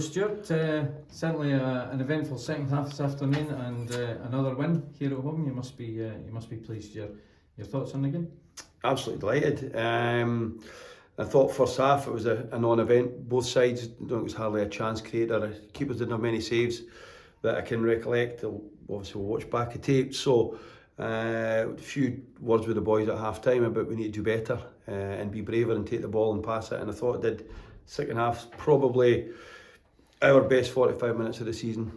Stuart, certainly an eventful second half this afternoon, and another win here at home. You must be pleased. Your thoughts on the game? Absolutely delighted. I thought first half it was a non-event. Both sides, I don't think it was hardly a chance created. The keepers didn't have many saves that I can recollect. Obviously, we'll watch back the tape. So a few words with the boys at half time about we need to do better and be braver and take the ball and pass it. And I thought it did. Second half probably our best 45 minutes of the season,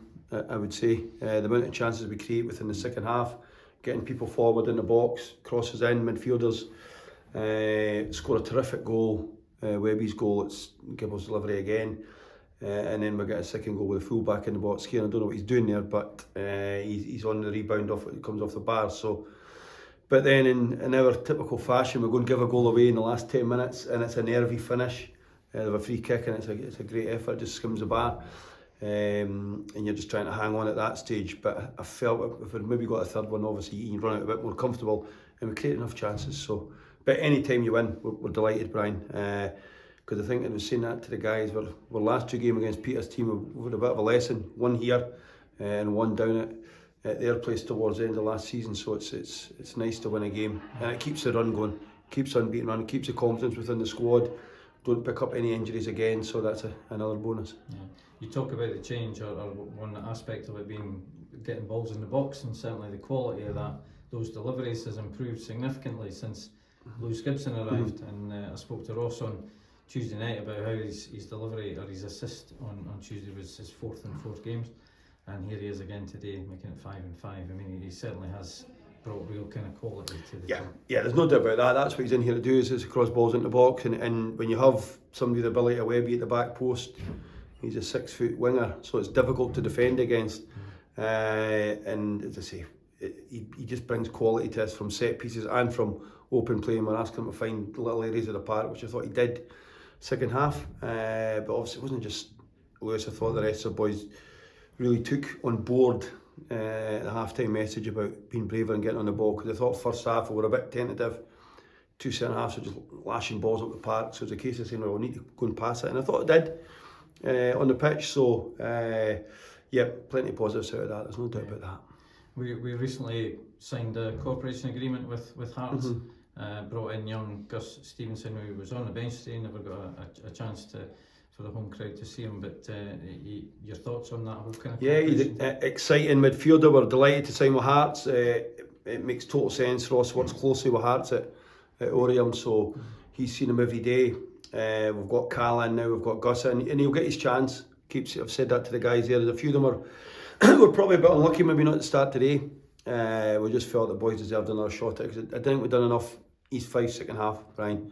I would say. The amount of chances we create within the second half, getting people forward in the box, crosses in, midfielders, score a terrific goal, Webby's goal, it's Gibble's delivery again, and then we get a second goal with a full back in the box here. I don't know what he's doing there, but he's on the rebound off it comes off the bar. So, but then in our typical fashion, we're going to give a goal away in the last 10 minutes, and it's a nervy finish. They have a free kick and it's a great effort, just skims the bar, and you're just trying to hang on at that stage. But I felt if we'd maybe got a third one, obviously you can run out a bit more comfortable and we create enough chances. So, but any time you win, we're delighted, Brian, because I think I was saying that to the guys. We're last two games against Peter's team, we've had a bit of a lesson, one here and one down at their place towards the end of last season. So it's nice to win a game, and it keeps the run going, keeps unbeaten run, keeps the confidence within the squad. Don't pick up any injuries again, so that's another bonus. Yeah. You talk about the change, or one aspect of it being getting balls in the box, and certainly the quality of that. Those deliveries has improved significantly since Lewis Gibson arrived, and I spoke to Ross on Tuesday night about how his delivery or his assist on Tuesday was his fourth in 4 games, and here he is again today making it 5 and 5. I mean, he certainly has brought real kind of quality to the team. Yeah, there's no doubt about that. That's what he's in here to do, is cross balls into the box, and when you have somebody with the ability to Webby at the back post, he's a 6-foot winger, so it's difficult to defend against. And as I say, he just brings quality to us from set pieces and from open play, and we're asking him to find little areas of the park, which I thought he did second half. But obviously it wasn't just Lewis. I thought the rest of the boys really took on board the half-time message about being braver and getting on the ball, because I thought first half we were a bit tentative. 2 centre halves were just lashing balls up the park, so it's a case of saying, well, we need to go and pass it, and I thought it did on the pitch. So yeah, plenty of positives out of that, there's no doubt about that. We recently signed a cooperation agreement with Hearts. Brought in young Gus Stevenson, who was on the bench today, never got a chance for the home crowd to see him, but your thoughts on that whole kind of he's an exciting midfielder. We're delighted to sign with Hearts. It makes total sense. Ross works closely with Hearts at Oriam, so he's seen him every day. We've got Callan now, we've got Gus, and he'll get his chance. I've said that to the guys there. There's a few of them were probably a bit unlucky maybe not to start today. We just felt the boys deserved another shot at it, because I think we've done enough East 5 second half, Brian.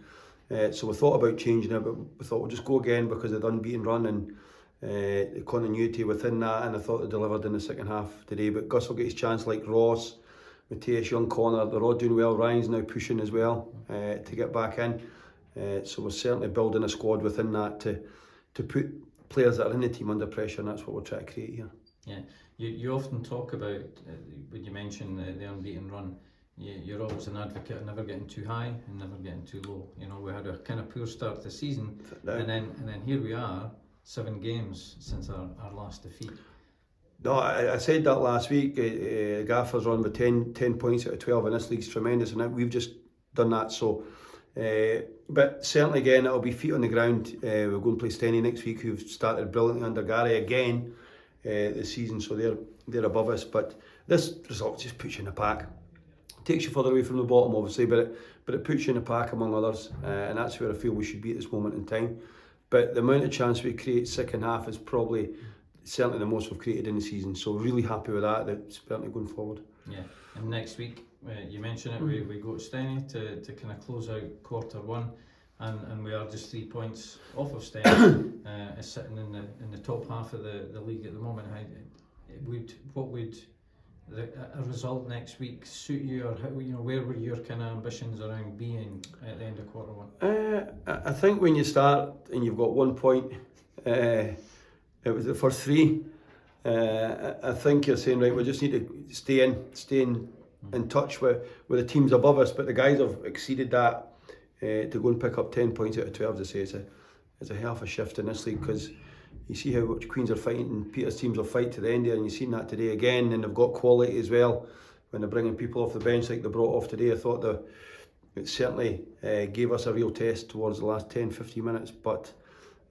So we thought about changing it, but we thought we'll just go again because of the unbeaten run and the continuity within that, and I thought they delivered in the second half today. But Gus will get his chance, like Ross, Matthias, young Connor, they're all doing well. Ryan's now pushing as well to get back in. So we're certainly building a squad within that to put players that are in the team under pressure, and that's what we're trying to create here. Yeah, you often talk about, when you mention the unbeaten run, you're always an advocate of never getting too high and never getting too low. You know, we had a kind of poor start to the season, and then here we are, 7 games since our last defeat. No, I said that last week. Gaffer's on with 10 points out of 12 in this league's tremendous, and we've just done that. So, but certainly again, it'll be feet on the ground. We're going to play Steny next week, who've started brilliantly under Gary again this season, so they're above us. But this result just puts you in the pack. Takes you further away from the bottom, obviously, but it puts you in the pack among others, and that's where I feel we should be at this moment in time. But the amount of chance we create second half is probably certainly the most we've created in the season. So really happy with that. That's certainly going forward. Yeah, and next week, you mentioned it, we go to Steny to kind of close out quarter 1, and we are just 3 points off of Steny, sitting in the top half of the league at the moment. What would a result next week suit you, or how, where were your kind of ambitions around being at the end of quarter 1? I think when you start and you've got 1 point, it was the first 3. I think you're saying, right, we just need to stay in touch with the teams above us, but the guys have exceeded that to go and pick up 10 points out of 12. As I say, it's a hell of a shift in this league, because you see how much Queens are fighting and Peter's teams will fight to the end there, and you've seen that today again, and they've got quality as well when they're bringing people off the bench like they brought off today. I thought it certainly gave us a real test towards the last 10-15 minutes, but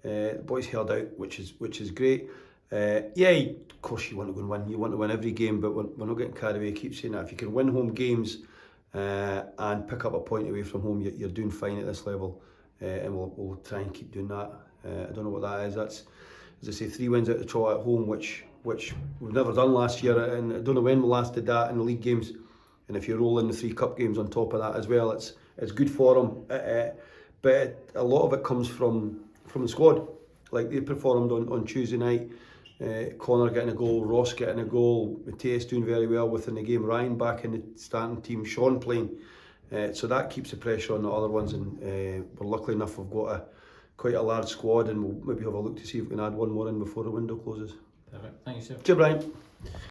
the boys held out, which is great. Of course you want to go and win, you want to win every game, but we're not getting carried away. I keep saying that if you can win home games and pick up a point away from home, you're doing fine at this level, and we'll try and keep doing that. I don't know what that is. That's, as I say, 3 wins out of the trot at home, which we've never done last year, and I don't know when we last did that in the league games. And if you roll in the 3 cup games on top of that as well, it's good for them. But a lot of it comes from the squad, like they performed on Tuesday night. Connor getting a goal, Ross getting a goal, Matthias doing very well within the game, Ryan back in the starting team, Sean playing. So that keeps the pressure on the other ones, and we're lucky enough we've got quite a large squad, and we'll maybe have a look to see if we can add one more in before the window closes. Perfect. Thank you, sir. Cheers, Brian.